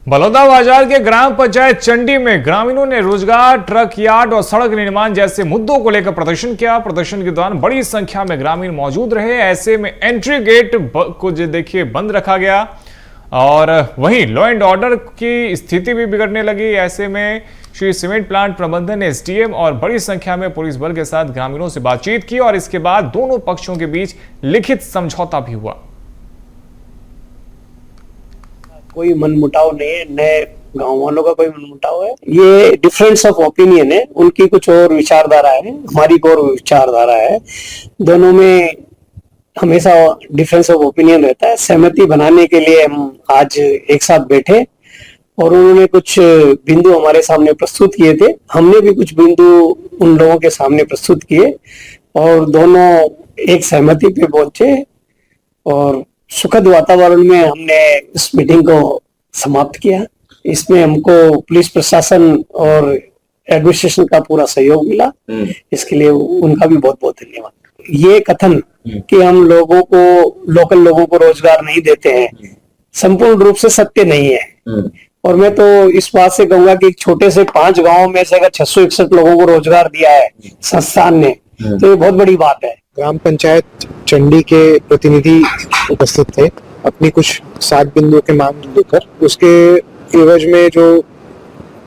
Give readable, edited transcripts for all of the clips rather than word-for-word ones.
बलौदा बाजार के ग्राम पंचायत चंडी में ग्रामीणों ने रोजगार, ट्रक यार्ड और सड़क निर्माण जैसे मुद्दों को लेकर प्रदर्शन किया। प्रदर्शन के दौरान बड़ी संख्या में ग्रामीण मौजूद रहे। ऐसे में एंट्री गेट को देखिए बंद रखा गया और वहीं लॉ एंड ऑर्डर की स्थिति भी बिगड़ने लगी। ऐसे में श्री सीमेंट प्लांट प्रबंधन ने एसडीएम और बड़ी संख्या में पुलिस बल के साथ ग्रामीणों से बातचीत की और इसके बाद दोनों पक्षों के बीच लिखित समझौता भी हुआ। कोई मनमुटाव नहीं है, नए गांव वालों का कोई मनमुटाव है। ये डिफरेंस ऑफ ओपिनियन है, उनकी कुछ और विचारधारा है, हमारी और विचारधारा है। दोनों में हमेशा डिफरेंस ऑफ ओपिनियन रहता है। सहमति बनाने के लिए हम आज एक साथ बैठे और उन्होंने कुछ बिंदु हमारे सामने प्रस्तुत किए थे, हमने भी कुछ बिंदु उन लोगों के सामने प्रस्तुत किए और दोनों एक सहमति पे पहुंचे और सुखद वातावरण में हमने इस मीटिंग को समाप्त किया। इसमें हमको पुलिस प्रशासन और एडमिनिस्ट्रेशन का पूरा सहयोग मिला, इसके लिए उनका भी बहुत बहुत धन्यवाद। ये कथन कि हम लोगों को, लोकल लोगों को रोजगार नहीं देते हैं, संपूर्ण रूप से सत्य नहीं है। और मैं तो इस बात से कहूंगा कि छोटे से 5 गांवों में से अगर 661 लोगों को रोजगार दिया है संस्थान ने, तो ये बहुत बड़ी बात है। ग्राम पंचायत चंडी के प्रतिनिधि उपस्थित थे अपनी कुछ 7 बिंदुओं के मांग लेकर। उसके एवज में जो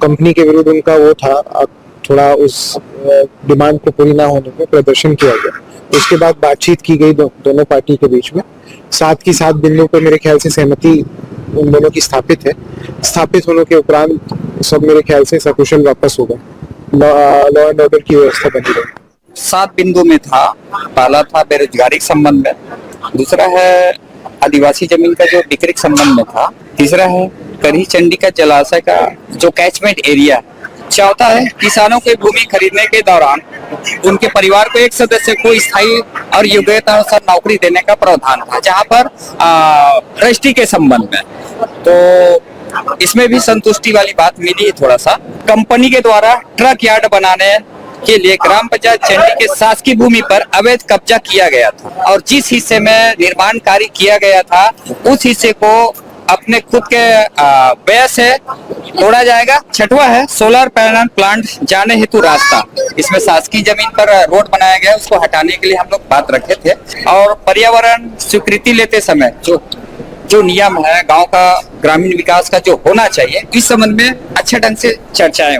कंपनी के विरुद्ध उनका वो था, थोड़ा उस डिमांड को पूरी ना होने में प्रदर्शन किया गया। उसके बाद बातचीत की गई दोनों पार्टी के बीच में। 7 की 7 बिंदुओं पर मेरे ख्याल से सहमति उन दोनों की स्थापित है। स्थापित होने के उपरांत सब मेरे ख्याल से सकुशल वापस होगा, लॉ एंड ऑर्डर की व्यवस्था बनी रही। 7 बिंदु में था। पहला था बेरोजगारी के संबंध में, दूसरा है आदिवासी जमीन का जो बिक्री के संबंध में था, तीसरा है करही चंडी का जलाशय का जो कैचमेंट एरिया, चौथा है किसानों के भूमि खरीदने के दौरान उनके परिवार को एक सदस्य को स्थायी और योग्यता अनुसार नौकरी देने का प्रावधान था, जहां पर रजिस्ट्री के संबंध में तो इसमें भी संतुष्टि वाली बात मिली। थोड़ा सा कंपनी के द्वारा ट्रक यार्ड बनाने के लिए ग्राम पंचायत चंडी के शासकीय भूमि पर अवैध कब्जा किया गया था और जिस हिस्से में निर्माण कार्य किया गया था उस हिस्से को अपने खुद के व्यय से तोड़ा जाएगा। छठवां है सोलर पैनल प्लांट जाने हेतु रास्ता। इसमें शासकीय जमीन पर रोड बनाया गया, उसको हटाने के लिए हम लोग बात रखे थे। और पर्यावरण स्वीकृति लेते समय जो नियम है गांव का ग्रामीण विकास का जो होना चाहिए, इस संबंध में अच्छे ढंग से चर्चाएं